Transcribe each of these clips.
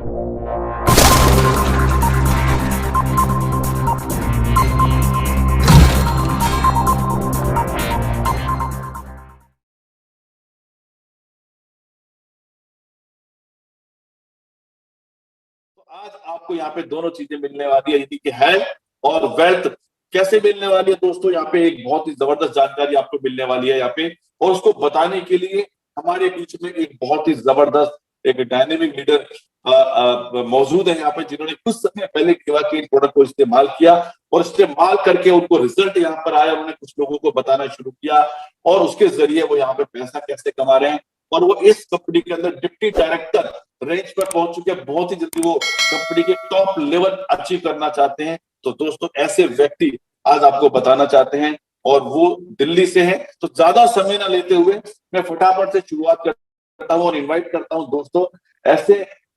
आज आपको यहाँ पे दोनों चीजें मिलने वाली है, यानी कि हेल्थ और वेल्थ कैसे मिलने वाली है दोस्तों। यहाँ पे एक बहुत ही जबरदस्त जानकारी आपको मिलने वाली है यहाँ पे, और उसको बताने के लिए हमारे बीच में एक बहुत ही जबरदस्त एक डायनेमिक लीडर मौजूद है यहाँ पे, जिन्होंने कुछ समय पहले केवा के प्रोडक्ट को इस्तेमाल किया और इस्तेमाल करके उनको रिजल्ट यहाँ पर आया। उन्होंने कुछ लोगों को बताना शुरू किया और उसके जरिए वो यहाँ पे पैसा कैसे कमा रहे हैं, और वो इस कंपनी के अंदर डिप्टी डायरेक्टर रेंज पर पहुंच चुके हैं। बहुत ही जल्दी वो कंपनी के टॉप लेवल अचीव करना चाहते हैं। तो दोस्तों ऐसे व्यक्ति आज आपको बताना चाहते हैं, और वो दिल्ली से हैं। तो ज्यादा समय ना लेते हुए मैं फटाफट से शुरुआत करता हूँ और इनवाइट करता हूँ दोस्तों ऐसे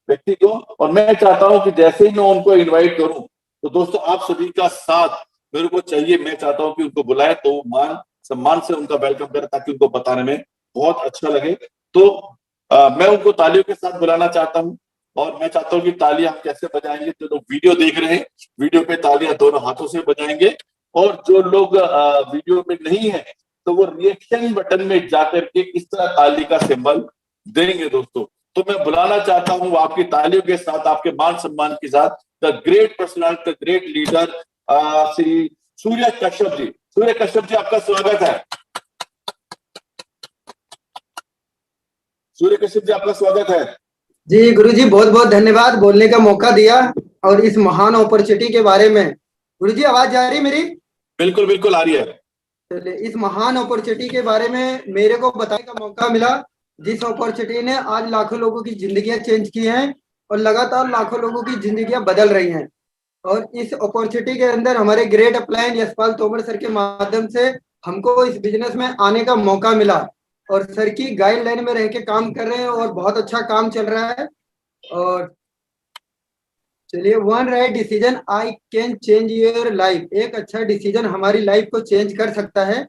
व्यक्ति को। और मैं चाहता हूँ कि जैसे ही मैं उनको इनवाइट करूं तो दोस्तों आप सभी का साथ मेरे को चाहिए। मैं चाहता हूँ कि उनको बुलाए तो मान सम्मान से उनका वेलकम करें, ताकि उनको बताने में बहुत अच्छा लगे। तो मैं उनको तालियों के साथ बुलाना चाहता हूं, और मैं चाहता हूं कि तालियां हम कैसे बजाएंगे। जो लोग वीडियो देख रहे हैं, वीडियो पे तालियां दोनों हाथों से बजाएंगे, और जो लोग वीडियो में नहीं है तो वो रिएक्शन बटन में जाकर के इस तरह ताली का सिंबल देंगे दोस्तों। तो मैं बुलाना चाहता हूं आपकी तालियों के साथ, आपके मान सम्मान के साथ, the great personality, the great leader Shri Surya Kashyap ji. Surya Kashyap ji, आपका स्वागत है। सूर्य कश्यप जी, आपका स्वागत है। जी गुरुजी, बहुत बहुत धन्यवाद बोलने का मौका दिया और इस महान अपॉर्चुनिटी के बारे में। गुरुजी, आवाज जा रही मेरी? बिल्कुल बिल्कुल आ रही है। चलिए, इस महान अपॉर्चुनिटी के बारे में मेरे को बताने का मौका मिला, जिस अपॉर्चुनिटी ने आज लाखों लोगों की जिंदगियां चेंज की हैं और लगातार लाखों लोगों की जिंदगियां बदल रही हैं। और इस अपॉर्चुनिटी के अंदर हमारे great upline Yashpal Tomar sir के माध्यम से हमको इस बिजनेस में आने का मौका मिला, और सर की गाइडलाइन में रह के काम कर रहे हैं और बहुत अच्छा काम चल रहा है। और चलिए, one right decision I can change your life. एक अच्छा डिसीजन हमारी लाइफ को चेंज कर सकता है।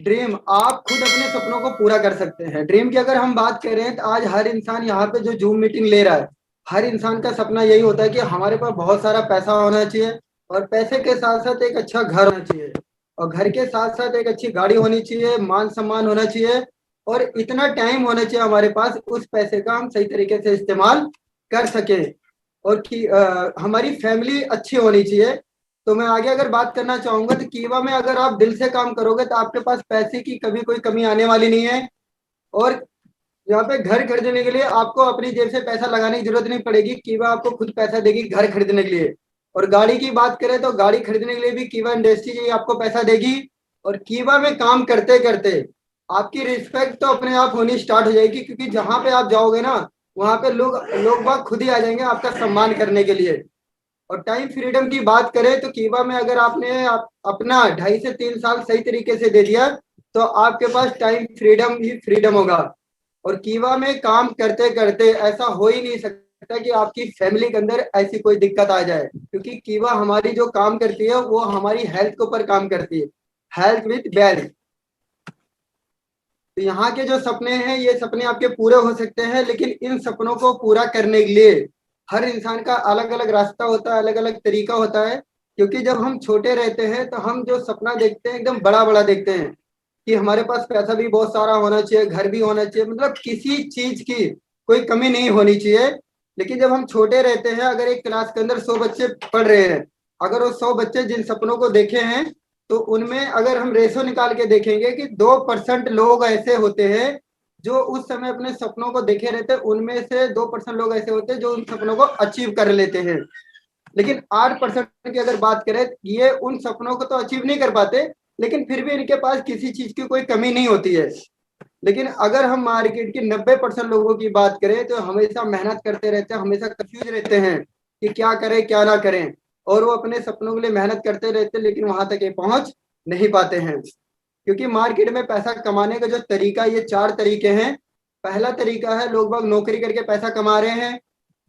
ड्रीम, आप खुद अपने सपनों को पूरा कर सकते हैं। ड्रीम की अगर हम बात करें तो आज हर इंसान यहाँ पे जो जूम मीटिंग ले रहा है, हर इंसान का सपना यही होता है कि हमारे पास बहुत सारा पैसा होना चाहिए, और पैसे के साथ साथ एक अच्छा घर होना चाहिए, और घर के साथ साथ एक अच्छी गाड़ी होनी चाहिए, मान सम्मान होना चाहिए, और इतना टाइम होना चाहिए हमारे पास उस पैसे का हम सही तरीके से इस्तेमाल कर सके, और कि हमारी फैमिली अच्छी होनी चाहिए। तो मैं आगे अगर बात करना चाहूंगा तो कीवा में अगर आप दिल से काम करोगे तो आपके पास पैसे की कभी कोई कमी आने वाली नहीं है। और यहाँ पे घर खरीदने के लिए आपको अपनी जेब से पैसा लगाने की जरूरत नहीं पड़ेगी, कीवा आपको खुद पैसा देगी घर खरीदने के लिए। और गाड़ी की बात करें तो गाड़ी खरीदने के लिए भी कीवा इंडस्ट्री ही आपको पैसा देगी। और कीवा में काम करते करते आपकी रिस्पेक्ट तो अपने आप होनी स्टार्ट हो जाएगी, क्योंकि जहां पे आप जाओगे ना वहां पे लोग लोग बाग खुद ही आ जाएंगे आपका सम्मान करने के लिए। और टाइम फ्रीडम की बात करें तो कीवा में अगर आपने अपना 2.5 से 3 साल सही तरीके से दे दिया तो आपके पास टाइम फ्रीडम ही फ्रीडम होगा। और कीवा में काम करते करते ऐसा हो ही नहीं सकता कि आपकी फैमिली के अंदर ऐसी कोई दिक्कत आ जाए, क्योंकि कीवा हमारी जो काम करती है वो हमारी हेल्थ के ऊपर काम करती है, हेल्थ विथ वेल्थ। तो यहाँ के जो सपने हैं ये सपने आपके पूरे हो सकते हैं, लेकिन इन सपनों को पूरा करने के लिए हर इंसान का अलग अलग रास्ता होता है, अलग अलग तरीका होता है। क्योंकि जब हम छोटे रहते हैं तो हम जो सपना देखते हैं एकदम बड़ा बड़ा देखते हैं कि हमारे पास पैसा भी बहुत सारा होना चाहिए, घर भी होना चाहिए, मतलब किसी चीज की कोई कमी नहीं होनी चाहिए। लेकिन जब हम छोटे रहते हैं, अगर एक क्लास के अंदर 100 बच्चे पढ़ रहे हैं, अगर वो 100 बच्चे जिन सपनों को देखे हैं तो उनमें अगर हम रेशो निकाल के देखेंगे कि 2% लोग ऐसे होते हैं जो उस समय अपने सपनों को देखे रहते हैं, उनमें से 2% लोग ऐसे होते हैं जो उन सपनों को अचीव कर लेते हैं। लेकिन 8% की अगर बात करें, ये उन सपनों को तो अचीव नहीं कर पाते, लेकिन फिर भी इनके पास किसी चीज की कोई कमी नहीं होती है। लेकिन अगर हम मार्केट की 90% लोगों की बात करें तो हमेशा मेहनत करते रहते हैं, हमेशा कंफ्यूज रहते हैं कि क्या करें क्या ना करें, और वो अपने सपनों के लिए मेहनत करते रहते हैं लेकिन वहां तक ये पहुंच नहीं पाते हैं। क्योंकि मार्केट में पैसा कमाने का जो तरीका, ये 4 तरीके हैं। पहला तरीका है लोग बाग नौकरी करके पैसा कमा रहे हैं।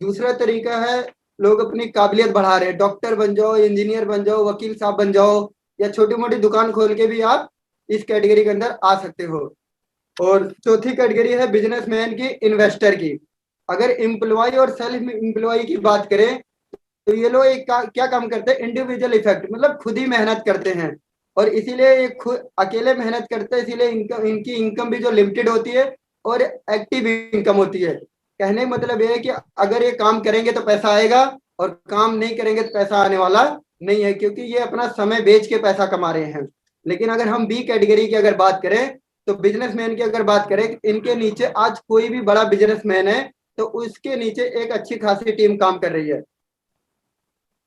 दूसरा तरीका है लोग अपनी काबिलियत बढ़ा रहे हैं, डॉक्टर बन जाओ, इंजीनियर बन जाओ, वकील साहब बन जाओ, या छोटी मोटी दुकान खोल के भी आप इस कैटेगरी के अंदर आ सकते हो। और चौथी कैटेगरी है बिजनेसमैन की, इन्वेस्टर की। अगर एम्प्लॉय और सेल्फ एम्प्लॉय की बात करें तो ये लोग क्या काम करते हैं, इंडिविजुअल इफेक्ट, मतलब खुद ही मेहनत करते हैं और इसीलिए ये खुद अकेले मेहनत करते हैं, इसीलिए इनकी इनकम भी जो लिमिटेड होती है और एक्टिव इनकम होती है। कहने का मतलब ये है कि अगर ये काम करेंगे तो पैसा आएगा और काम नहीं करेंगे तो पैसा आने वाला नहीं है, क्योंकि ये अपना समय बेच के पैसा कमा रहे हैं। लेकिन अगर हम बी कैटेगरी की अगर बात करें तो बिजनेसमैन की अगर बात करें, इनके नीचे आज कोई भी बड़ा बिजनेसमैन है तो उसके नीचे एक अच्छी खासी टीम काम कर रही है,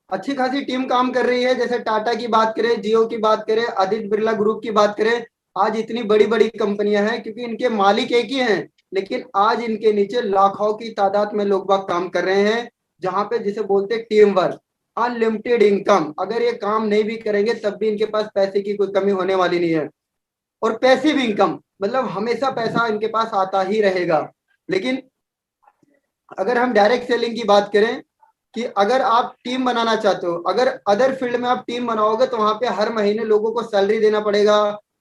अच्छी खासी टीम काम कर रही है। जैसे टाटा की बात करें, जियो की बात करें, आदित्य बिरला ग्रुप की बात करें, आज इतनी बड़ी बड़ी कंपनियां हैं क्योंकि इनके मालिक एक ही हैं, लेकिन आज इनके नीचे लाखों की तादाद में लोग बाग काम कर रहे हैं, जहां पे जिसे बोलते हैं टीम वर्क, अनलिमिटेड इनकम। अगर ये काम नहीं भी करेंगे तब भी इनके पास पैसे की कोई कमी होने वाली नहीं है। और पैसिव इनकम मतलब हमेशा पैसा इनके पास आता ही रहेगा। लेकिन अगर हम डायरेक्ट सेलिंग की बात करें कि अगर आप टीम बनाना चाहते हो, अगर अदर फील्ड में आप टीम बनाओगे तो वहां पे हर महीने लोगों को सैलरी देना पड़ेगा,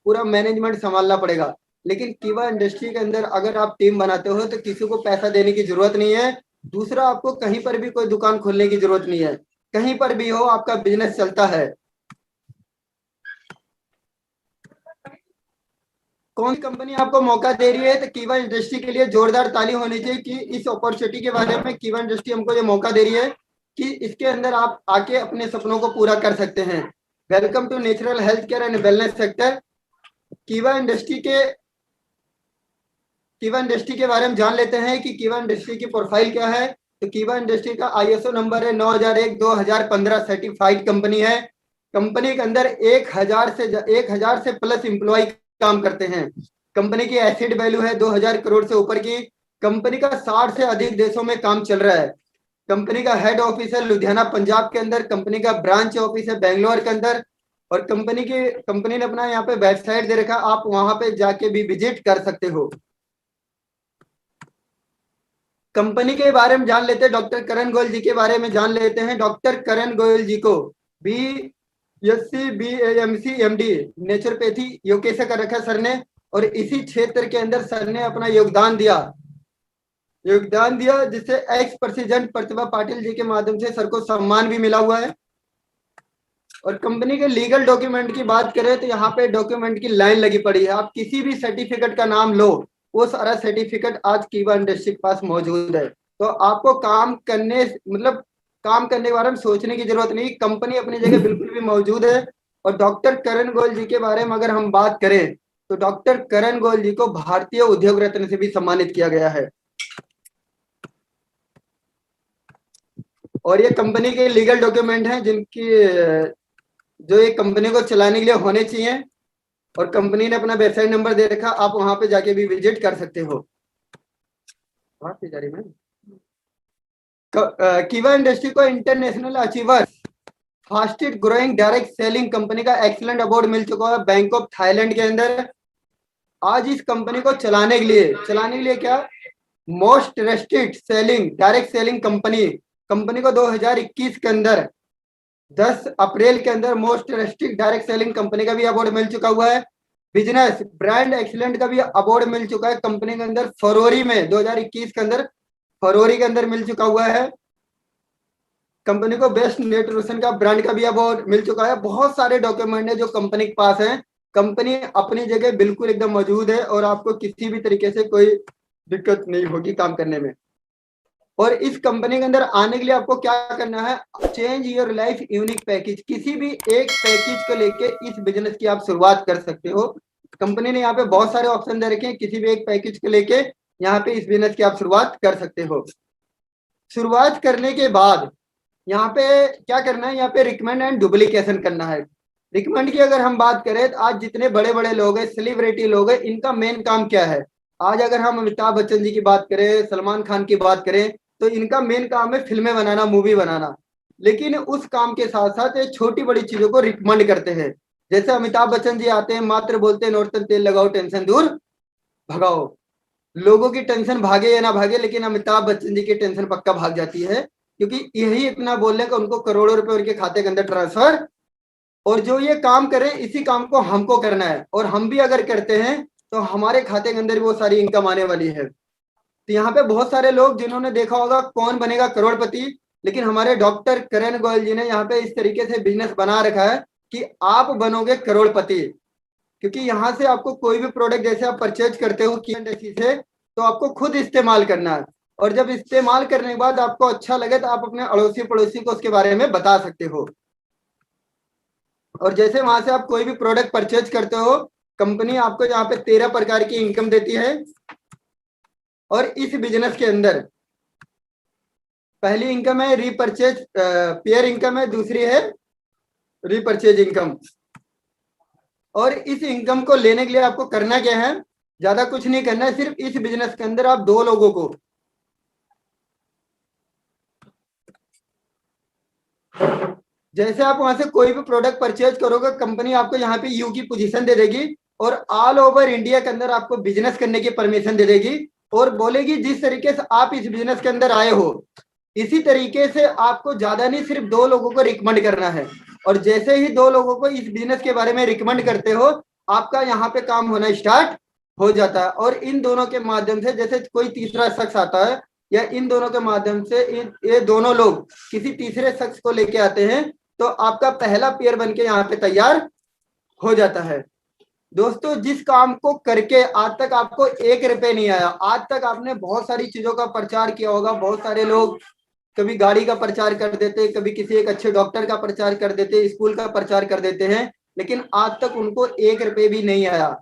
पूरा मैनेजमेंट संभालना पड़ेगा। लेकिन कीवा इंडस्ट्री के अंदर अगर आप टीम बनाते हो तो किसी को पैसा देने की जरूरत नहीं है। दूसरा, आपको कहीं पर भी कोई दुकान खोलने की जरूरत नहीं है, कहीं पर भी हो आपका बिजनेस चलता है। कौन सी कंपनी आपको मौका दे रही है, तो कीवा इंडस्ट्री के लिए जोरदार ताली होनी चाहिए कि इस अपॉर्चुनिटी के बारे में कीवा इंडस्ट्री हमको ये मौका दे रही है कि इसके अंदर आप आके अपने सपनों को पूरा कर सकते हैं। Welcome to natural health care and wellness sector. कीवा इंडस्ट्री के कीवा इंडस्ट्री के बारे में जान लेते हैं कि कीवा इंडस्ट्री की प्रोफाइल क्या है। तो कीवा इंडस्ट्री का आईएसओ नंबर है 9001-2015, सर्टिफाइड कंपनी है। कंपनी के अंदर 1000 से प्लस एम्प्लॉय काम करते हैं। कंपनी की एसेट वैल्यू है 2000 करोड़ से ऊपर की। कंपनी का 60 से अधिक देशों में काम चल रहा है। कंपनी का हेड ऑफिस है लुधियाना पंजाब के अंदर। कंपनी का ब्रांच ऑफिस है बेंगलोर के अंदर। और कंपनी ने अपना यहाँ पे वेबसाइट दे रखा, आप वहां पे जाके भी विजिट कर सकते हो। कंपनी के बारे में जान लेते हैं, डॉक्टर करण गोयल जी के बारे में जान लेते हैं। डॉक्टर करण गोयल जी को BSc BAMC MD naturopathy UK से कर रखा सर ने, और इसी क्षेत्र के अंदर सर ने अपना योगदान दिया जिससे एक्स प्रेसिडेंट प्रतिभा पाटिल जी के माध्यम से सर को सम्मान भी मिला हुआ है। और कंपनी के लीगल डॉक्यूमेंट की बात करें तो यहाँ पे डॉक्यूमेंट की लाइन लगी पड़ी है। आप किसी भी सर्टिफिकेट का नाम लो, वो सारा सर्टिफिकेट आज कीवा इंडस्ट्री के पास मौजूद है। तो आपको काम करने के बारे में सोचने की जरूरत नहीं, कंपनी अपनी जगह बिल्कुल भी मौजूद है। और डॉक्टर करण गोयल जी के बारे में अगर हम बात करें तो डॉक्टर करण गोयल जी को भारतीय उद्योग रत्न से भी सम्मानित किया गया है। और ये कंपनी के लीगल डॉक्यूमेंट हैं जो एक कंपनी को चलाने के लिए होने चाहिए। और कंपनी ने अपना वेबसाइट नंबर दे रखा, आप वहां पे जाके भी विजिट कर सकते हो। कीवा इंडस्ट्री को international achiever fastest growing direct selling company का एक्सीलेंट अवार्ड मिल चुका है बैंक ऑफ थाईलैंड के अंदर। आज इस कंपनी को चलाने के लिए क्या most trusted selling direct selling company को 2021 के अंदर 10 अप्रैल के अंदर most trusted direct selling company का भी अवार्ड मिल चुका हुआ है। बिजनेस ब्रांड एक्सीलेंट का भी अवार्ड मिल चुका है कंपनी के अंदर फरवरी में 2021 के अंदर, फरवरी के अंदर मिल चुका हुआ है। कंपनी को बेस्ट न्यूट्रिशन का ब्रांड का भी अवार्ड मिल चुका है। बहुत सारे डॉक्यूमेंट है जो कंपनी के पास है। कंपनी अपनी जगह बिल्कुल एकदम मौजूद है और आपको किसी भी तरीके से कोई दिक्कत नहीं होगी काम करने में। और इस कंपनी के अंदर आने के लिए आपको क्या करना है, change your life unique package, किसी भी एक पैकेज को लेके इस बिजनेस की आप शुरुआत कर सकते हो। कंपनी ने यहाँ पे बहुत सारे ऑप्शन दे रखे हैं, किसी भी एक पैकेज को लेके यहाँ पे इस बिजनेस की आप शुरुआत कर सकते हो। शुरुआत करने के बाद यहाँ पे क्या करना है, यहाँ पे रिकमेंड एंड डुप्लीकेशन करना है। रिकमेंड की अगर हम बात करें तो आज जितने बड़े बड़े लोग हैं, सेलिब्रिटी लोग हैं, इनका मेन काम क्या है। आज अगर हम अमिताभ बच्चन जी की बात करें, सलमान खान की बात करें, तो इनका मेन काम है फिल्में बनाना, मूवी बनाना। लेकिन उस काम के साथ साथ ये छोटी बड़ी चीजों को रिकमेंड करते हैं। जैसे अमिताभ बच्चन जी आते हैं, मात्र बोलते हैं नॉर्तन तेल लगाओ टेंशन दूर भगाओ। लोगों की टेंशन भागे या ना भागे, लेकिन अमिताभ बच्चन जी की टेंशन पक्का भाग जाती है, क्योंकि यही इतना बोलने का उनको करोड़ों रुपए उनके खाते के अंदर ट्रांसफर। और जो ये काम करें इसी काम को हमको करना है, और हम भी अगर करते हैं तो हमारे खाते के अंदर वो सारी इनकम आने वाली है। तो यहाँ पे बहुत सारे लोग जिन्होंने देखा होगा कौन बनेगा करोड़पति, लेकिन हमारे डॉक्टर करण गोयल जी ने यहाँ पे इस तरीके से बिजनेस बना रखा है कि आप बनोगे करोड़पति। क्योंकि यहाँ से आपको कोई भी प्रोडक्ट जैसे आप परचेज करते हो किसी से, तो आपको खुद इस्तेमाल करना है, और जब इस्तेमाल करने के बाद आपको अच्छा लगे तो आप अपने अड़ोसी पड़ोसी को उसके बारे में बता सकते हो। और जैसे वहां से आप कोई भी प्रोडक्ट परचेज करते हो, कंपनी आपको यहाँ पे 13 प्रकार की इनकम देती है। और इस बिजनेस के अंदर पहली इनकम है रीपरचेज पेयर इनकम है, दूसरी है रीपरचेज इनकम। और इस इनकम को लेने के लिए आपको करना क्या है, ज्यादा कुछ नहीं करना है, सिर्फ इस बिजनेस के अंदर आप 2 लोगों को जैसे आप वहां से कोई भी प्रोडक्ट परचेज करोगे, कंपनी आपको यहाँ पे यू की पोजीशन दे देगी और ऑल ओवर इंडिया के अंदर आपको बिजनेस करने की परमिशन दे देगी और बोलेगी जिस तरीके से आप इस बिजनेस के अंदर आए हो इसी तरीके से आपको ज्यादा नहीं, सिर्फ 2 लोगों को रिकमेंड करना है। और जैसे ही 2 लोगों को इस बिजनेस के बारे में रिकमेंड करते हो, आपका यहाँ पे काम होना स्टार्ट हो जाता है। और इन दोनों के माध्यम से जैसे कोई तीसरा शख्स आता है या इन दोनों के माध्यम से ये दोनों लोग किसी तीसरे शख्स को लेके आते हैं, तो आपका पहला पेयर बन के यहाँ पे तैयार हो जाता है। दोस्तों, जिस काम को करके आज तक आपको 1 रुपए नहीं आया, आज तक आपने बहुत सारी चीजों का प्रचार किया होगा। बहुत सारे लोग कभी गाड़ी का प्रचार कर देते, कभी किसी एक अच्छे डॉक्टर का प्रचार कर देते, स्कूल का प्रचार कर देते हैं, लेकिन आज तक उनको 1 रुपए भी नहीं आया।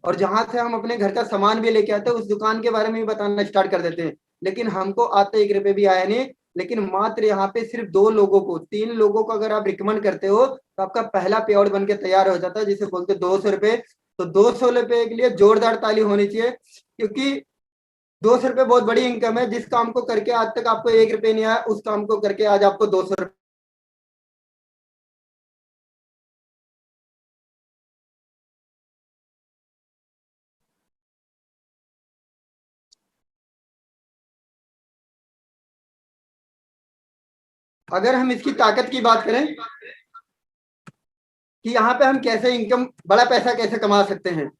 और जहां से हम अपने घर का सामान भी लेके आते हैं, उस दुकान के बारे में भी बताना स्टार्ट कर देते हैं, लेकिन हमको आज तक 1 रुपए भी आया नहीं। लेकिन मात्र यहाँ पे सिर्फ 2 लोगों को, 3 लोगों को अगर आप रिकमेंड करते हो, तो आपका पहला पे आउट बन के तैयार हो जाता है, जिसे बोलते हैं 200 रुपए। तो 200 रुपए के लिए जोरदार ताली होनी चाहिए, क्योंकि 200 रुपए बहुत बड़ी इनकम है। जिस काम को करके आज तक आपको 1 रुपए नहीं आया, उस काम को करके आज आपको 200 रुपए। अगर हम इसकी ताकत की बात करें कि यहाँ पे हम कैसे इनकम, बड़ा पैसा कैसे कमा सकते हैं,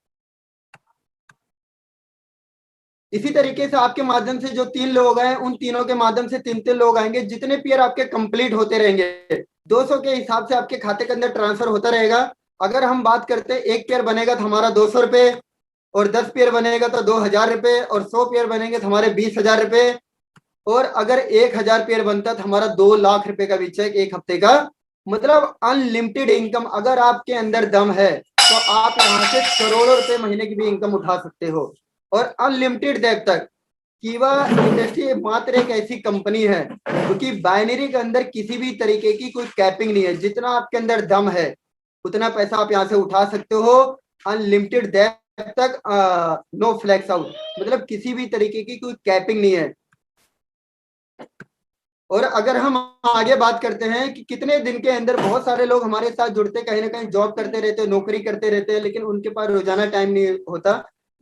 इसी तरीके से आपके माध्यम से जो 3 लोग आए, उन तीनों के माध्यम से 3 लोग आएंगे। जितने पेयर आपके कंप्लीट होते रहेंगे, 200 के हिसाब से आपके खाते के अंदर ट्रांसफर होता रहेगा। अगर हम बात करते हैं 1 पेयर बनेगा तो हमारा 200 रुपए, और 10 पेयर बनेगा तो 2000 रुपए, और 100 पेयर बनेंगे तो हमारे 20,000 रुपए, और अगर 1000 पेयर बनता तो हमारा 2 लाख रुपए का भी चेक 1 हफ्ते का। मतलब अनलिमिटेड इनकम। अगर आपके अंदर दम है तो आप यहाँ से करोड़ों रुपए महीने की भी इनकम उठा सकते हो, और अनलिमिटेड देर तक। कीवा इंडस्ट्री मात्र एक ऐसी कंपनी है क्योंकि बाइनरी के अंदर किसी भी तरीके की कोई कैपिंग नहीं है। जितना आपके अंदर दम है उतना पैसा आप यहाँ से उठा सकते हो, अनलिमिटेड देर तक, नो फ्लैक्स आउट। मतलब किसी भी तरीके की कोई कैपिंग नहीं है। और अगर हम आगे बात करते हैं कि कितने दिन के अंदर, बहुत सारे लोग हमारे साथ जुड़ते, कहीं ना कहीं जॉब करते रहते हैं, नौकरी करते रहते हैं, लेकिन उनके पास रोजाना टाइम नहीं होता।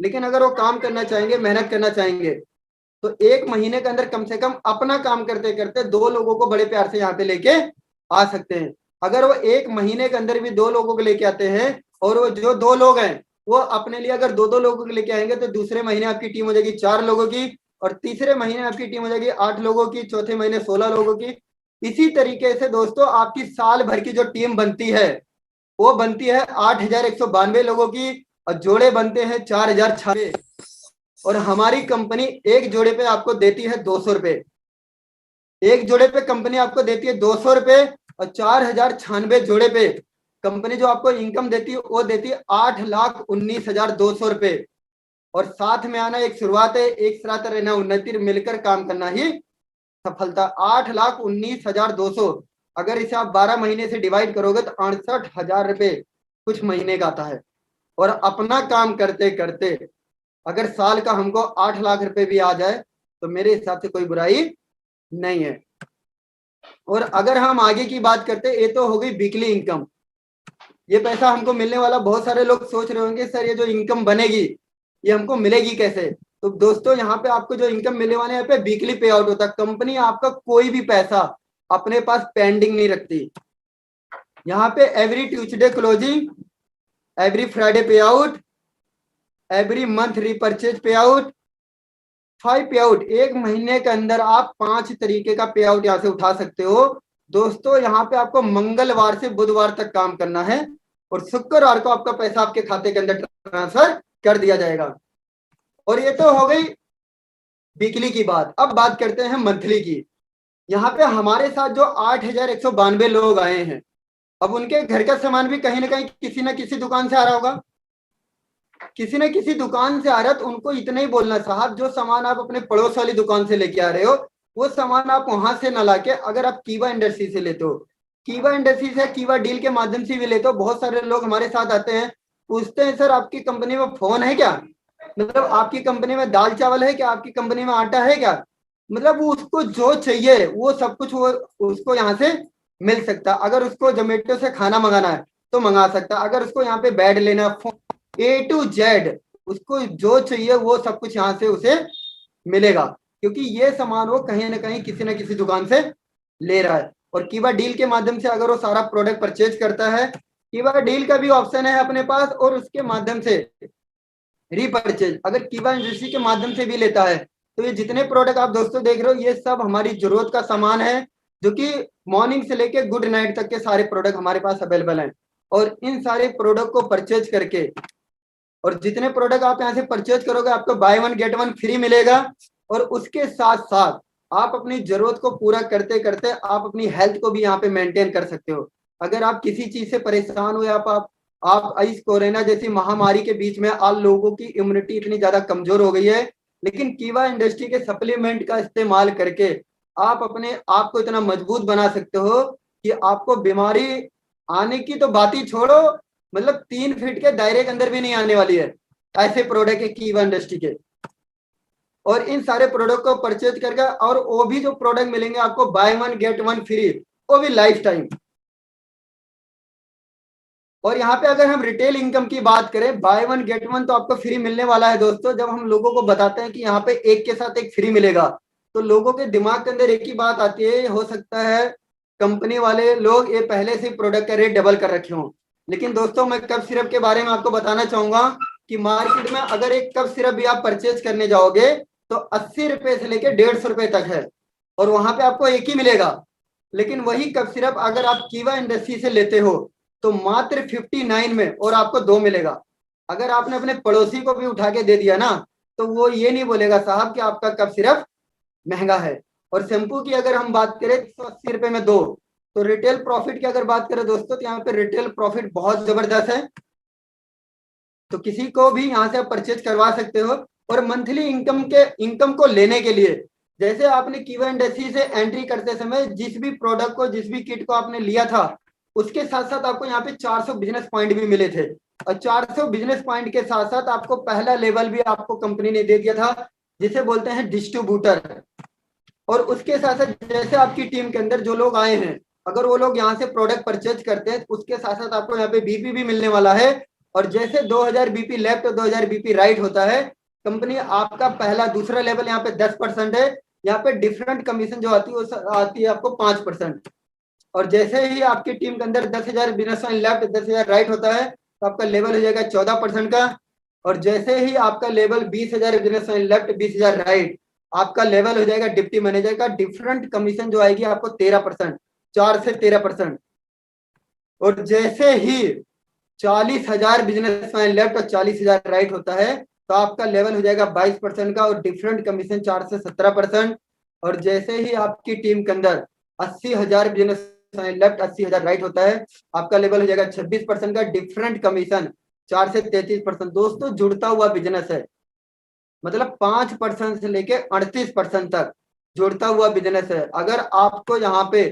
लेकिन अगर वो काम करना चाहेंगे, मेहनत करना चाहेंगे, तो 1 महीने के अंदर कम से कम अपना काम करते करते 2 लोगों को बड़े प्यार से यहाँ पे लेके आ सकते हैं। अगर वो 1 महीने के अंदर भी 2 लोगों को लेके आते हैं, और वो जो 2 लोग हैं वो अपने लिए अगर 2-2 लोगों को लेके आएंगे, तो दूसरे महीने आपकी टीम हो जाएगी 4 लोगों की, और तीसरे महीने आपकी टीम हो जाएगी 8 लोगों की, चौथे महीने 16 लोगों की। इसी तरीके से दोस्तों आपकी साल भर की जो टीम बनती है वो बनती है 8,192 लोगों की, और जोड़े बनते हैं 4,096। और हमारी कंपनी एक जोड़े पे आपको देती है 200 रुपए। एक जोड़े पे कंपनी आपको देती है 200 रुपए, और 4,096 जोड़े पे कंपनी जो आपको इनकम देती है वो देती है 8,19,200 रुपए। और साथ में आना एक शुरुआत है, एक साथ रहना उन्नति, मिलकर काम करना ही सफलता। 8,19,200, अगर इसे आप 12 महीने से डिवाइड करोगे तो 68,000 रुपए कुछ महीने का आता है। और अपना काम करते करते अगर साल का हमको 8 लाख रुपए भी आ जाए तो मेरे हिसाब से कोई बुराई नहीं है। और अगर हम आगे की बात करते, ये तो हो गई वीकली इनकम, ये पैसा हमको मिलने वाला। बहुत सारे लोग सोच रहे होंगे सर ये जो इनकम बनेगी ये हमको मिलेगी कैसे। तो दोस्तों यहाँ पे आपको जो इनकम मिलने वाले, यहाँ पे वीकली पे आउट होता है। कंपनी आपका कोई भी पैसा अपने पास पेंडिंग नहीं रखती। यहाँ पे every Tuesday closing, every Friday पे आउट, एवरी मंथ रीपर्चेज पे आउट 5 पे आउट, एक महीने के अंदर आप 5 तरीके का पे आउट यहाँ से उठा सकते हो। दोस्तों यहाँ पे आपको मंगलवार से बुधवार तक काम करना है और शुक्रवार को आपका पैसा आपके खाते के अंदर ट्रांसफर कर दिया जाएगा। और ये तो हो गई वीकली की बात। अब बात करते हैं मंथली की। यहाँ पे हमारे साथ जो 8,192 लोग आए हैं, अब उनके घर का सामान भी कहीं ना कहीं किसी न किसी दुकान से आ रहा होगा, किसी न किसी दुकान से आ रहा है, तो उनको इतना ही बोलना, साहब जो सामान आप अपने पड़ोस वाली दुकान से लेके आ रहे हो वो सामान आप वहां से ना लाके अगर आप कीवा इंडस्ट्री से लेते हो, कीवा इंडस्ट्री से कीवा डील के माध्यम से भी लेते हो। बहुत सारे लोग हमारे साथ आते हैं, पूछते हैं सर आपकी कंपनी में फोन है क्या, मतलब आपकी कंपनी में दाल चावल है क्या, आपकी कंपनी में आटा है क्या, मतलब वो उसको जो चाहिए वो सब कुछ वो उसको यहाँ से मिल सकता है। अगर उसको जोमेटो से खाना मंगाना है तो मंगा सकता है, अगर उसको यहाँ पे बेड लेना, A to Z उसको जो चाहिए वो सब कुछ यहाँ से उसे मिलेगा, क्योंकि ये सामान वो कहीं ना कहीं किसी न किसी दुकान से ले रहा है। और कीवा डील के माध्यम से अगर वो सारा प्रोडक्ट परचेज करता है, कीवा डील का भी ऑप्शन है अपने पास, और उसके माध्यम से रीपरचेज अगर कीवा इंडस्ट्री के माध्यम से भी लेता है, तो ये जितने प्रोडक्ट आप दोस्तों देख रहे हो ये सब हमारी जरूरत का सामान है, जो कि मॉर्निंग से लेके गुड नाइट तक के सारे प्रोडक्ट हमारे पास अवेलेबल हैं। और इन सारे प्रोडक्ट को परचेज करके, और जितने प्रोडक्ट आप यहाँ से परचेज करोगे आपको by one get one free मिलेगा। और उसके साथ साथ आप अपनी जरूरत को पूरा करते करते आप अपनी हेल्थ को भी यहाँ पे मेंटेन कर सकते हो। अगर आप किसी चीज से परेशान हो या आप इस कोरोना जैसी महामारी के बीच में आज लोगों की इम्यूनिटी इतनी ज्यादा कमजोर हो गई है, लेकिन कीवा इंडस्ट्री के सप्लीमेंट का इस्तेमाल करके आप अपने आप को इतना मजबूत बना सकते हो कि आपको बीमारी आने की तो बात ही छोड़ो, मतलब 3 फीट के दायरे के अंदर भी नहीं आने वाली है। ऐसे प्रोडक्ट है कीवा इंडस्ट्री के। और इन सारे प्रोडक्ट को परचेज करके, और वो भी जो प्रोडक्ट मिलेंगे आपको by one get one free, वो भी लाइफ टाइम। और यहाँ पे अगर हम रिटेल इनकम की बात करें, बाय वन गेट वन तो आपको फ्री मिलने वाला है दोस्तों। जब हम लोगों को बताते हैं कि यहाँ पे एक के साथ एक फ्री मिलेगा, तो लोगों के दिमाग के अंदर एक ही बात आती है, हो सकता है कंपनी वाले लोग ये पहले से प्रोडक्ट का रेट डबल कर रखे हों। लेकिन दोस्तों मैं कप सिरप के बारे में आपको बताना चाहूंगा कि मार्केट में अगर एक कप सिरप भी आप परचेज करने जाओगे तो 80 रुपए से लेके 150 रुपए तक है, और वहां पे आपको एक ही मिलेगा। लेकिन वही कप सिरप अगर आप कीवा इंडस्ट्री से लेते हो तो मात्र 59 में और आपको 2 मिलेगा। अगर आपने अपने पड़ोसी को भी उठा के दे दिया ना, तो वो ये नहीं बोलेगा साहब कि आपका कप सिरप महंगा है। और शैम्पू की अगर हम बात करें 180 रुपए में 2, तो रिटेल प्रॉफिट की अगर बात करें दोस्तों, तो यहाँ पे रिटेल प्रॉफिट बहुत जबरदस्त है, तो किसी को भी यहाँ से आप परचेज करवा सकते हो। और मंथली इनकम को लेने के लिए, जैसे आपने कीवा इंडस्ट्री से एंट्री करते समय जिस भी प्रोडक्ट को, जिस भी किट को आपने लिया था, उसके साथ साथ आपको यहाँ पे 400 बिजनेस पॉइंट भी मिले थे। और 400 बिजनेस पॉइंट के साथ साथ आपको पहला लेवल भी आपको कंपनी ने दे दिया था, जिसे बोलते हैं डिस्ट्रीब्यूटर। और उसके साथ साथ जैसे आपकी टीम के अंदर जो लोग आए हैं, अगर वो लोग यहाँ से प्रोडक्ट परचेज करते हैं, उसके साथ साथ आपको यहाँ पे बीपी भी मिलने वाला है। और जैसे 2000 बीपी लेफ्ट और 2000 बीपी राइट होता है, कंपनी आपका पहला दूसरा लेवल यहाँ पे 10% है, यहाँ पे डिफरेंट कमीशन जो आती है वो आती है आपको 5%। और जैसे ही आपकी टीम के अंदर 10,000 बिजनेस लेफ्ट 10,000 राइट होता है, तो आपका लेवल हो जाएगा 14% का। और जैसे ही आपका लेवल 20,000 बिजनेस लेफ्ट 20,000 राइट, आपका लेवल हो जाएगा डिप्टी मैनेजर का। डिफरेंट कमीशन जो आएगी आपको 13%, 4 से 13%। और जैसे ही 40,000 बिजनेस लेफ्ट और 40,000 राइट होता है, तो आपका लेवल हो जाएगा 22% का, और डिफरेंट कमीशन 4 से 17%। और जैसे ही आपकी टीम के अंदर 80,000 बिजनेस लेफ्ट 80,000 राइट होता है, आपका लेवल हो जाएगा 26% का, डिफरेंट कमीशन 4 से 33%। दोस्तों जुड़ता हुआ बिजनेस है, मतलब 5% से लेके 38% तक जुड़ता हुआ बिजनेस है। अगर आपको यहाँ पे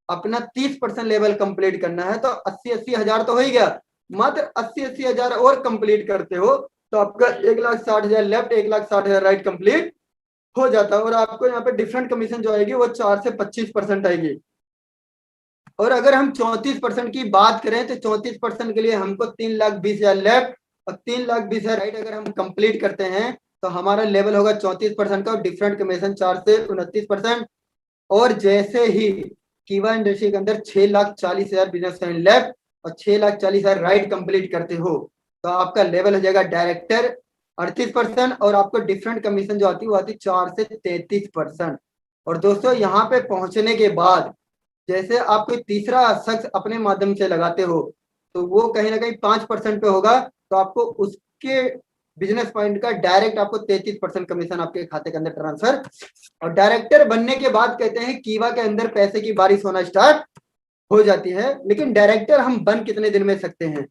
अपना 30% लेवल कंप्लीट करना है, तो 80-80 हजार तो हो ही गया, मात्र 80-80 हजार और कंप्लीट करते हो तो आपका 1,60,000 लेफ्ट 1,60,000 राइट कंप्लीट हो जाता है। और आपको यहाँ पे डिफरेंट कमीशन जो आएगी वो 4 से 25% आएगी। और अगर हम 34% की बात करें, तो 34% के लिए हमको 3,20,000 लेफ्ट और 3,20,000 राइट अगर हम कंप्लीट करते हैं, तो हमारा लेवल होगा 34% का, और डिफरेंट कमीशन 4 से 29%। और जैसे ही कीवा इंडस्ट्री के अंदर 6,40,000 बिजनेस लेफ्ट और 6,40,000 राइट कंप्लीट करते हो, तो आपका लेवल हो जाएगा डायरेक्टर 38%, और आपको डिफरेंट कमीशन जो आती है वो आती है 4 से 33%। और दोस्तों यहाँ पे पहुंचने के बाद जैसे आप कोई तीसरा शख्स अपने माध्यम से लगाते हो तो वो कहीं ना कहीं 5% पे होगा, तो आपको उसके बिजनेस पॉइंट का डायरेक्ट आपको 33% कमीशन आपके खाते के अंदर ट्रांसफर। और डायरेक्टर बनने के बाद कहते हैं कीवा के अंदर पैसे की बारिश होना स्टार्ट हो जाती है। लेकिन डायरेक्टर हम बन कितने दिन में सकते हैं?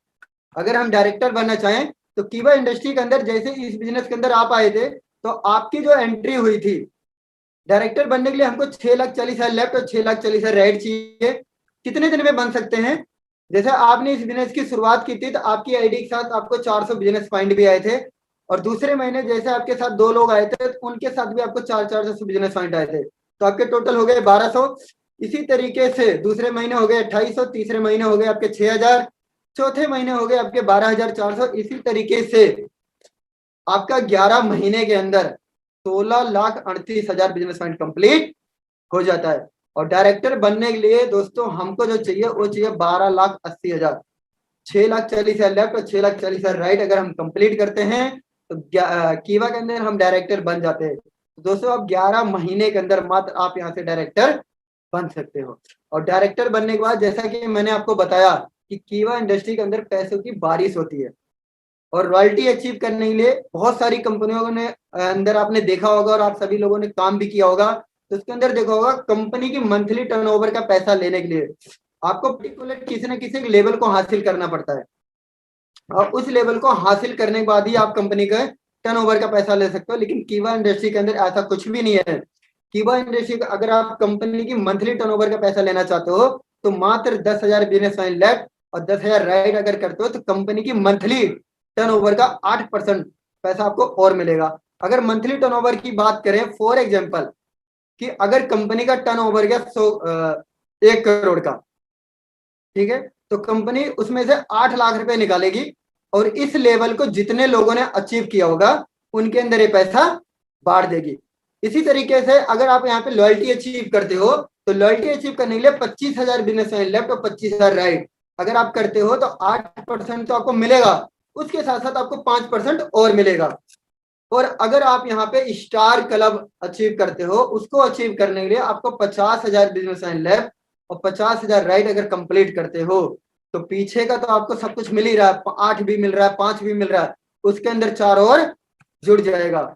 अगर हम डायरेक्टर बनना चाहें तो कीवा इंडस्ट्री के अंदर जैसे इस बिजनेस के अंदर आप आए थे तो आपकी जो एंट्री हुई थी डायरेक्टर बनने के लिए हमको 6,40,000 लेफ्ट और 6,40,000 राइट चाहिए। कितने दिन में बन सकते हैं? जैसे आपने इस बिजनेस की शुरुआत की थी तो आपकी आईडी के साथ आपको 400 बिजनेस पॉइंट भी आए थे, और दूसरे महीने जैसे आपके साथ 2 लोग आए थे तो उनके साथ भी आपको 400 बिजनेस पॉइंट आए थे, तो आपके टोटल हो गए 1200। इसी तरीके से दूसरे महीने हो गए 2800, तीसरे महीने हो गए आपके 6,000, चौथे महीने हो गए आपके 12,400। इसी तरीके से आपका 11 महीने के अंदर 16,38,000 बिजनेस पॉइंट कंप्लीट हो जाता है। और डायरेक्टर बनने के लिए दोस्तों हमको जो चाहिए वो चाहिए 12,80,000। 6,40,000 लेफ्ट और 6,40,000 राइट अगर हम कंप्लीट करते हैं तो कीवा के अंदर हम डायरेक्टर बन जाते हैं। तो दोस्तों अब 11 महीने के अंदर मात्र आप यहाँ से डायरेक्टर बन सकते हो। और डायरेक्टर बनने के बाद जैसा कि मैंने आपको बताया कि कीवा इंडस्ट्री के अंदर पैसों की बारिश होती है, और रॉयल्टी अचीव करने के लिए बहुत सारी कंपनियों ने अंदर आपने देखा होगा और आप सभी लोगों ने काम भी किया होगा, तो उसके अंदर देखा होगा कंपनी की मंथली टर्नओवर का पैसा लेने के लिए आपको पर्टिकुलर किसी न किसी लेवल को हासिल करना पड़ता है, और उस लेवल को हासिल करने के बाद ही आप कंपनी का टर्नओवर का पैसा ले सकते हो। लेकिन कीवा इंडस्ट्री के अंदर ऐसा कुछ भी नहीं है। कीवा इंडस्ट्री का अगर आप कंपनी की मंथली टर्नओवर का पैसा लेना चाहते हो तो मात्र 10,000 बिजनेस पॉइंट लेफ्ट और 10,000 राइट अगर करते हो तो कंपनी की मंथली टर्नओवर का 8% पैसा आपको और मिलेगा। अगर मंथली टर्नओवर की बात करें फॉर एग्जांपल कि अगर कंपनी का टर्नओवर गया 1 करोड़ का, ठीक है, तो कंपनी उसमें से 8 लाख रुपए निकालेगी, और इस लेवल को जितने लोगों ने अचीव किया होगा उनके अंदर ये पैसा बांट देगी। इसी तरीके से अगर आप यहाँ पे लॉयल्टी अचीव करते हो तो लॉयल्टी अचीव करने के लिए 25,000 बिजनेस लेफ्ट और 25,000 राइट अगर आप करते हो तो 8% तो आपको मिलेगा, उसके साथ साथ आपको 5% और मिलेगा। और अगर आप यहाँ पे स्टार क्लब अचीव करते हो उसको अचीव करने के लिए आपको 50,000 बिजनेस लेफ्ट और 50,000 राइट अगर कंप्लीट करते हो तो पीछे का तो आपको सब कुछ मिल ही रहा है, 8 भी मिल रहा है, 5 भी मिल रहा है, उसके अंदर 4 और जुड़ जाएगा।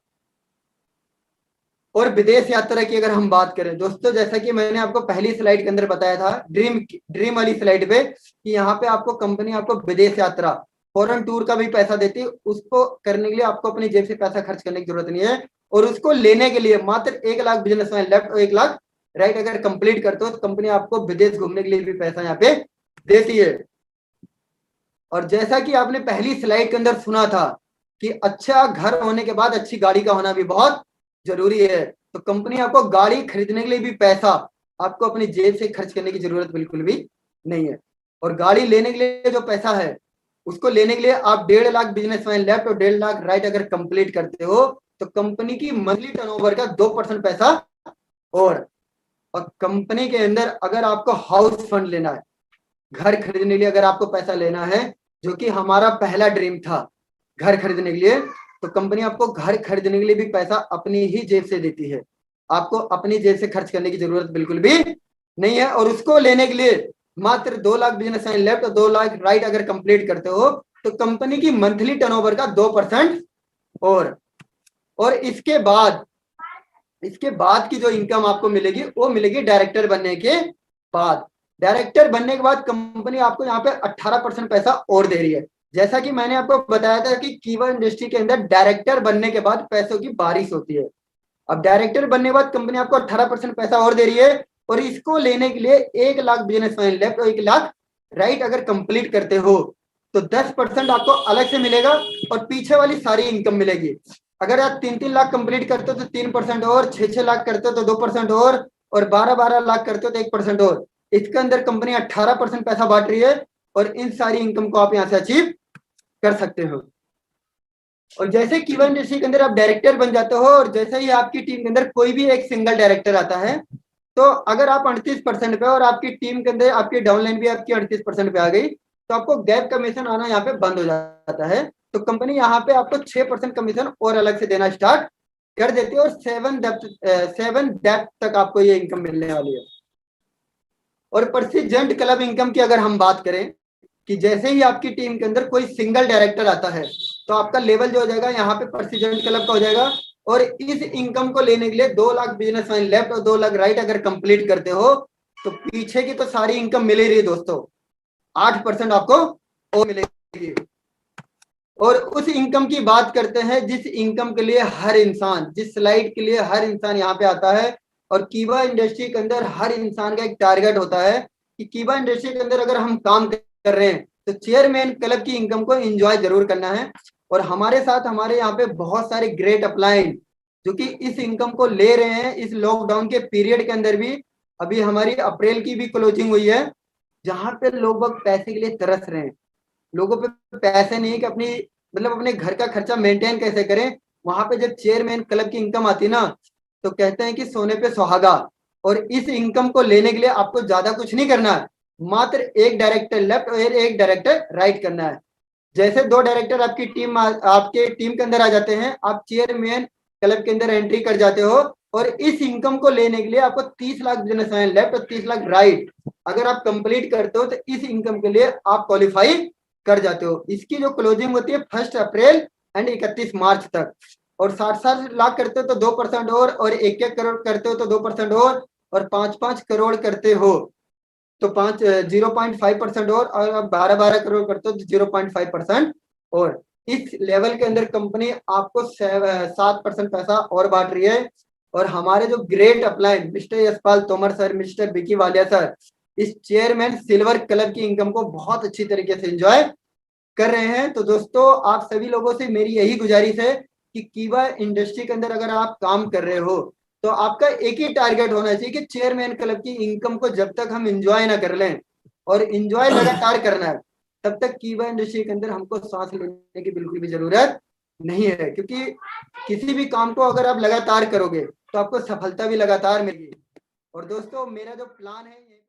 और विदेश यात्रा की अगर हम बात करें दोस्तों, जैसा कि मैंने आपको पहली स्लाइड के अंदर बताया था ड्रीम वाली स्लाइड पे कि यहाँ पे आपको कंपनी आपको विदेश यात्रा फॉरेन टूर का भी पैसा देती है, उसको करने के लिए आपको अपनी जेब से पैसा खर्च करने की जरूरत नहीं है। और उसको लेने के लिए मात्र 1 लाख बिजनेस में लेफ्ट और 1 लाख राइट अगर कंप्लीट करते हो तो कंपनी आपको विदेश घूमने के लिए भी पैसा यहाँ पे देती है। और जैसा कि आपने पहली स्लाइड के अंदर सुना था कि अच्छा घर होने के बाद अच्छी गाड़ी का होना भी बहुत जरूरी है, तो कंपनी आपको गाड़ी खरीदने के लिए भी पैसा आपको अपनी जेब से खर्च करने की जरूरत बिल्कुल भी नहीं है। और गाड़ी लेने के लिए जो पैसा है उसको लेने के लिए आप 1.5 लाख बिजनेस में लेफ्ट और 1.5 लाख राइट अगर कंप्लीट करते हो तो कंपनी की मंथली टर्नओवर का 2% पैसा। और कंपनी के अंदर अगर आपको हाउस फंड लेना है, घर खरीदने के लिए अगर आपको पैसा लेना है, जो कि हमारा पहला ड्रीम था घर खरीदने के लिए, तो कंपनी आपको घर खरीदने के लिए भी पैसा अपनी ही जेब से देती है, आपको अपनी जेब से खर्च करने की जरूरत बिल्कुल भी नहीं है। और उसको लेने के लिए मात्र 2 लाख बिजनेस लेफ्ट और 2 लाख राइट अगर कंप्लीट करते हो तो कंपनी की मंथली टर्नओवर का 2% और इसके बाद की जो इनकम आपको मिलेगी वो मिलेगी डायरेक्टर बनने के बाद। डायरेक्टर बनने के बाद कंपनी आपको यहाँ पे 18% पैसा और दे रही है। जैसा कि मैंने आपको बताया था कि कीवा इंडस्ट्री के अंदर डायरेक्टर बनने के बाद पैसों की बारिश होती है। अब डायरेक्टर बनने के बाद कंपनी आपको 18% पैसा और दे रही है, और इसको लेने के लिए 1 लाख बिजनेस में लेफ्ट और 1 लाख राइट अगर कंप्लीट करते हो तो 10% आपको अलग से मिलेगा और पीछे वाली सारी इनकम मिलेगी। अगर आप 3-3 लाख कंप्लीट करते हो तो 3% और, 6-6 लाख करते हो तो 2% और 12-12 लाख करते हो तो 1% और। इसके अंदर कंपनी 18% पैसा बांट रही है और इन सारी इनकम को आप यहाँ से अचीव कर सकते हो। और जैसे कीवा इंडस्ट्री के अंदर आप डायरेक्टर बन जाते हो और जैसे ही आपकी टीम के अंदर कोई भी एक सिंगल डायरेक्टर आता है, तो अगर आप 38% पे और आपकी टीम के अंदर आपकी डाउनलाइन भी आपकी 38% पे आ गई तो आपको गैप कमीशन आना यहाँ पे बंद हो जाता है। तो कंपनी यहाँ पे आपको 6% कमीशन और अलग से देना स्टार्ट कर देती है और 7 डेप्थ तक आपको ये इनकम मिलने वाली है। और परसिजेंट क्लब इनकम की अगर हम बात करें कि जैसे ही आपकी टीम के अंदर कोई सिंगल डायरेक्टर आता है तो आपका लेवल जो हो जाएगा यहाँ पे परसिजेंट क्लब का हो जाएगा। और इस इनकम को लेने के लिए 2 लाख बिजनेस लाइन लेफ्ट और 2 लाख राइट अगर कंप्लीट करते हो तो पीछे की तो सारी इनकम मिल ही रही है दोस्तों, 8% आपको और मिलेगी। और उस इनकम की बात करते हैं जिस इनकम के लिए हर इंसान, जिस स्लाइड के लिए हर इंसान यहाँ पे आता है। और कीवा इंडस्ट्री के अंदर हर इंसान का एक टारगेट होता है कि कीवा इंडस्ट्री के अंदर अगर हम काम कर रहे हैं तो चेयरमैन क्लब की इनकम को एंजॉय जरूर करना है। और हमारे साथ हमारे यहाँ पे बहुत सारे ग्रेट अपलाइन जो कि इस इनकम को ले रहे हैं इस लॉकडाउन के पीरियड के अंदर भी। अभी हमारी अप्रैल की भी क्लोजिंग हुई है जहां पे लोग पैसे के लिए तरस रहे हैं। लोगों पे पैसे नहीं कि अपनी मतलब अपने घर का खर्चा मेंटेन कैसे करें। वहां पे जब चेयरमैन क्लब की इनकम आती ना तो कहते हैं कि सोने पे सुहागा। और इस इनकम को लेने के लिए आपको ज्यादा कुछ नहीं करना है, मात्र एक डायरेक्टर लेफ्ट और एक डायरेक्टर राइट करना है। जैसे 2 डायरेक्टर आपके टीम के अंदर आ जाते हैं, आप चेयरमैन क्लब के अंदर एंट्री कर जाते हो। और इस इनकम को लेने के लिए आपको 30 लाख बिजनेस लाइन लेफ्ट और 30 लाख राइट अगर आप कंप्लीट करते हो तो इस इनकम के लिए आप क्वालिफाई कर जाते हो। इसकी जो क्लोजिंग होती है 1 अप्रैल एंड 31 मार्च तक। और 60 लाख करते हो तो 2% और 1-1 करोड़ करते हो तो 2% और 5-5 करोड़ करते हो तो 0.5% और अब 12-12 करोड़ करते हो तो 0.5% और। इस लेवल के अंदर कंपनी आपको 7% पैसा और बांट रही है। और हमारे जो great upline mister Yashpal Tomar sir, mister Vicky Walia sir इस चेयरमैन सिल्वर क्लब की इनकम को बहुत अच्छी तरीके से एंजॉय कर रहे हैं। तो दोस्तों आप सभी लोगों से मेरी यही गुजारिश है कि कीवा इंडस्ट्री के अंदर अगर आप काम कर रहे हो तो आपका एक ही टारगेट होना चाहिए कि चेयरमैन क्लब की इनकम को जब तक हम एंजॉय ना कर लें और एंजॉय लगातार करना है तब तक कीवा इंडस्ट्री के अंदर हमको सांस लेने की बिल्कुल भी जरूरत नहीं है। क्योंकि किसी भी काम को अगर आप लगातार करोगे तो आपको सफलता भी लगातार मिलेगी। और दोस्तों मेरा जो प्लान है